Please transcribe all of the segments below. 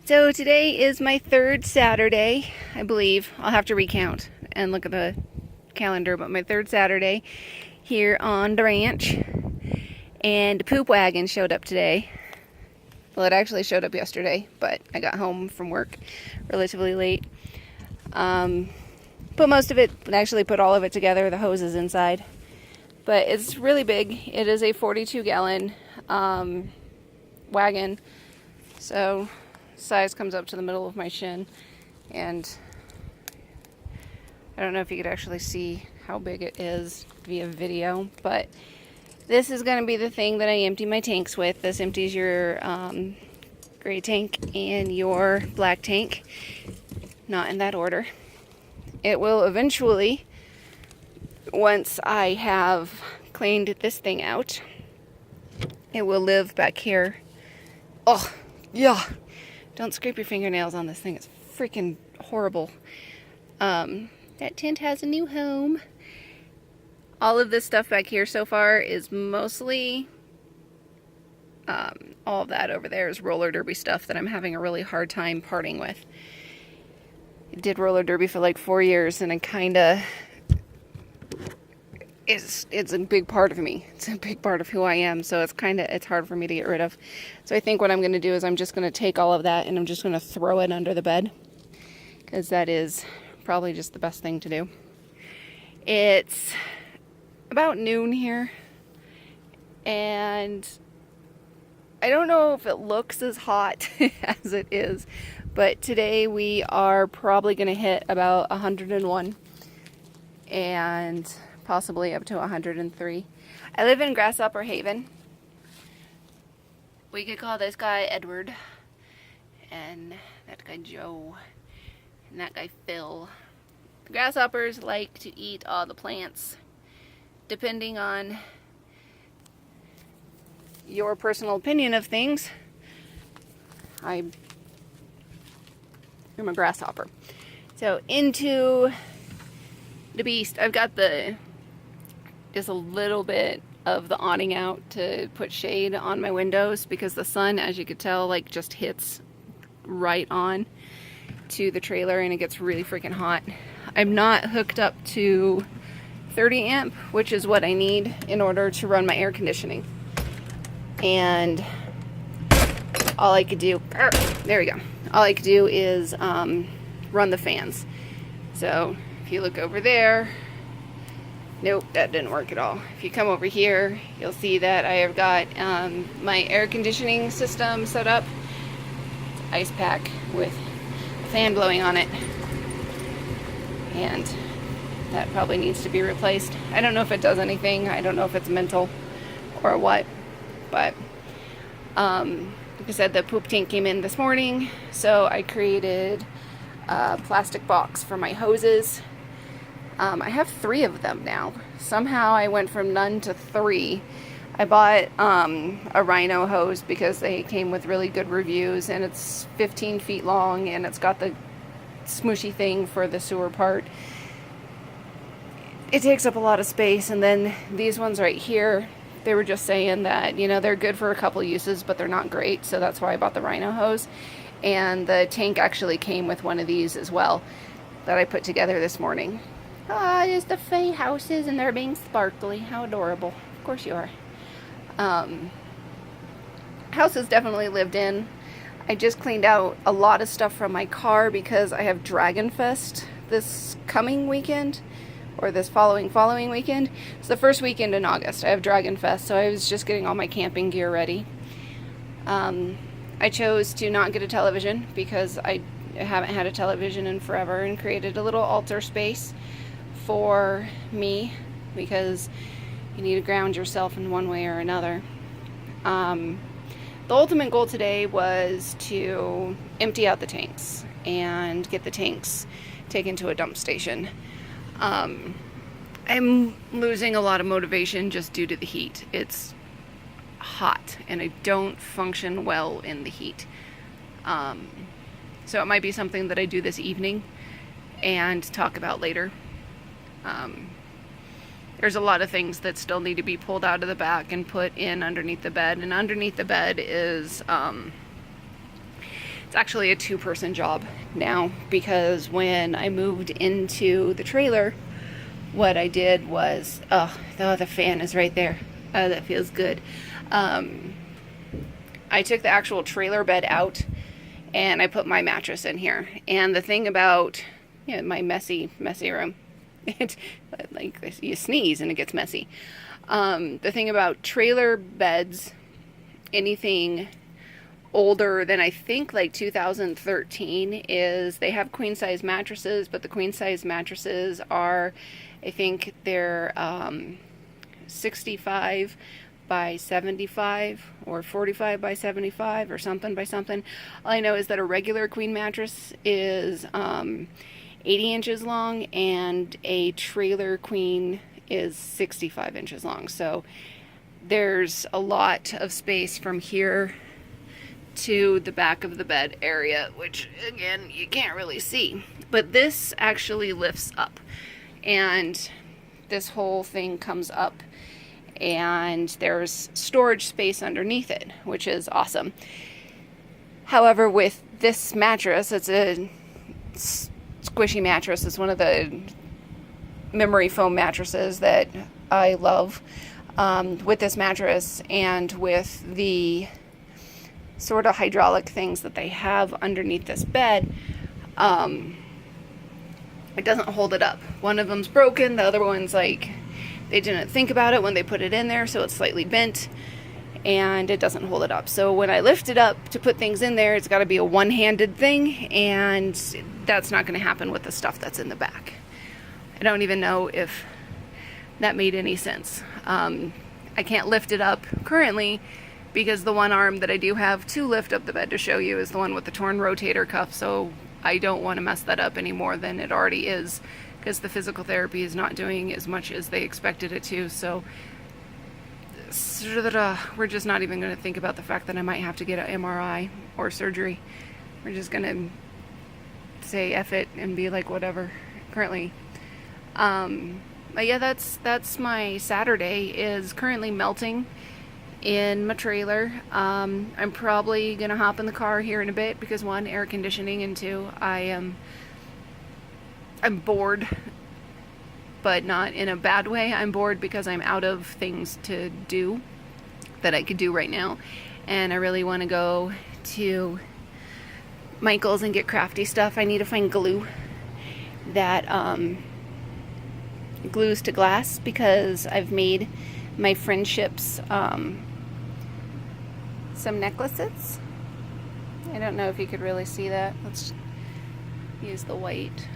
So today is my third Saturday, I believe. I'll have to recount and look at the calendar, but my third Saturday here on the ranch. And the poop wagon showed up today. Well, it actually showed up yesterday, but I got home from work relatively late. Put most of it, actually put all of it together, the hose is inside. But it's really big. It is a 42-gallon wagon. So size comes up to the middle of my shin, and I don't know if you could actually see how big it is via video, but this is going to be the thing that I empty my tanks with. This empties your gray tank and your black tank, not in that order. It will eventually, once I have cleaned this thing out, it will live back here. Oh, yeah. Don't scrape your fingernails on this thing. It's freaking horrible. That tent has a new home. All of this stuff back here so far is mostly, all of that over there is roller derby stuff that I'm having a really hard time parting with. I did roller derby for like 4 years, and I kinda, it's a big part of me. It's a big part of who I am, so it's hard for me to get rid of. So I think what I'm going to do is I'm just going to take all of that and I'm just going to throw it under the bed, because that is probably just the best thing to do. It's about noon here, and I don't know if it looks as hot as it is, but today we are probably going to hit about 101 and possibly up to 103. I live in Grasshopper Haven. We could call this guy Edward, and that guy Joe, and that guy Phil. The grasshoppers like to eat all the plants. Depending on your personal opinion of things, I am a grasshopper. So into the beast, I've got just a little bit of the awning out to put shade on my windows, because the sun, as you could tell, like just hits right on to the trailer and it gets really freaking hot. I'm not hooked up to 30 amp, which is what I need in order to run my air conditioning. And all I could do, there we go. All I could do is run the fans. So if you look over there, nope, that didn't work at all. If you come over here, you'll see that I have got my air conditioning system set up. It's an ice pack with a fan blowing on it, and that probably needs to be replaced. I don't know if it does anything. I don't know if it's mental or what, but like I said, the poop tank came in this morning, so I created a plastic box for my hoses. I have 3 of them now. Somehow I went from none to 3. I bought a Rhino hose because they came with really good reviews, and it's 15 feet long, and it's got the smooshy thing for the sewer part. It takes up a lot of space. And then these ones right here, they were just saying that, you know, they're good for a couple uses, but they're not great, so that's why I bought the Rhino hose. And the tank actually came with one of these as well that I put together this morning. Ah, it's the Faye houses, and they're being sparkly. How adorable. Of course you are. House is definitely lived in. I just cleaned out a lot of stuff from my car because I have Dragon Fest this coming weekend, or this following weekend. It's the first weekend in August. I have Dragon Fest, so I was just getting all my camping gear ready. I chose to not get a television because I haven't had a television in forever, and created a little altar space for me, because you need to ground yourself in one way or another. The ultimate goal today was to empty out the tanks and get the tanks taken to a dump station. I'm losing a lot of motivation just due to the heat. It's hot, and I don't function well in the heat. So it might be something that I do this evening and talk about later. There's a lot of things that still need to be pulled out of the back and put in underneath the bed. And underneath the bed is, it's It's actually a 2-person job now, because when I moved into the trailer, what I did was, oh, the fan is right there. Oh, that feels good. I took the actual trailer bed out and I put my mattress in here. And the thing about my messy room, it's like you sneeze and it gets messy. The thing about trailer beds, anything older than I think like 2013, is they have queen size mattresses, but the queen size mattresses are, I think they're 65 by 75 or 45 by 75 or something by something. All I know is that a regular queen mattress is 80 inches long and a trailer queen is 65 inches long. So there's a lot of space from here to the back of the bed area, which again, you can't really see. But this actually lifts up, and this whole thing comes up, and there's storage space underneath it, which is awesome. However, with this mattress, it's a squishy mattress. It's one of the memory foam mattresses that I love. With this mattress and with the sort of hydraulic things that they have underneath this bed, it doesn't hold it up. One of them's broken, the other one's like, they didn't think about it when they put it in there, so it's slightly bent and it doesn't hold it up. So when I lift it up to put things in there, it's got to be a one-handed thing, and that's not going to happen with the stuff that's in the back. I don't even know if that made any sense. I can't lift it up currently because the one arm that I do have to lift up the bed to show you is the one with the torn rotator cuff, so I don't want to mess that up any more than it already is, because the physical therapy is not doing as much as they expected it to. So we're just not even going to think about the fact that I might have to get an MRI or surgery. We're just going to say F it and be like, whatever, currently. But yeah, that's my Saturday, is currently melting in my trailer. I'm probably gonna hop in the car here in a bit because, one, air conditioning, and two, I'm bored, but not in a bad way. I'm bored because I'm out of things to do that I could do right now, and I really want to go to Michael's and get crafty stuff. I need to find glue that glues to glass, because I've made my friendships some necklaces. I don't know if you could really see that. Let's use the white.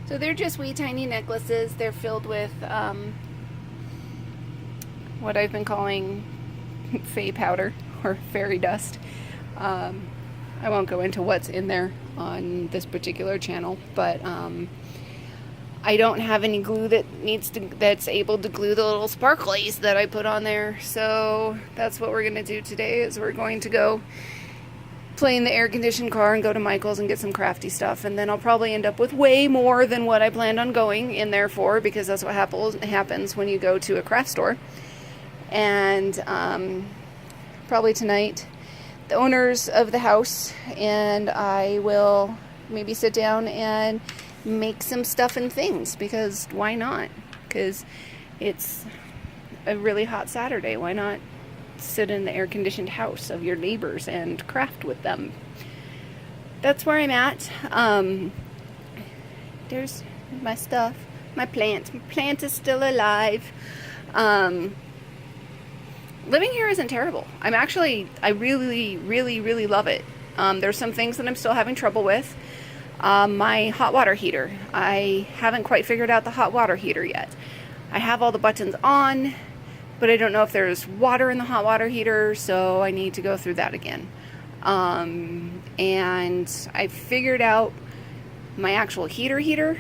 So they're just wee tiny necklaces. They're filled with what I've been calling fae powder or fairy dust. I won't go into what's in there on this particular channel, but I don't have any glue that's able to glue the little sparklies that I put on there. So that's what we're going to do today, is we're going to go play in the air-conditioned car and go to Michael's and get some crafty stuff, and then I'll probably end up with way more than what I planned on going in there for, because that's what happens when you go to a craft store. And probably tonight, the owners of the house and I will maybe sit down and make some stuff and things, because why not? Because it's a really hot Saturday. Why not sit in the air-conditioned house of your neighbors and craft with them? That's where I'm at. There's my stuff. My plant. My plant is still alive. Living here isn't terrible. I really, really, really love it. There's some things that I'm still having trouble with. My hot water heater. I haven't quite figured out the hot water heater yet. I have all the buttons on, but I don't know if there's water in the hot water heater, so I need to go through that again. And I figured out my actual heater.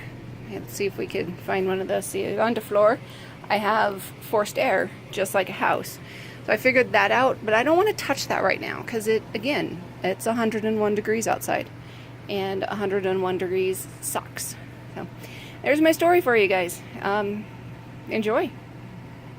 Let's see if we could find one of those. See, on the floor, I have forced air, just like a house. So I figured that out, but I don't want to touch that right now, because it's 101 degrees outside, and 101 degrees sucks. So there's my story for you guys. Enjoy.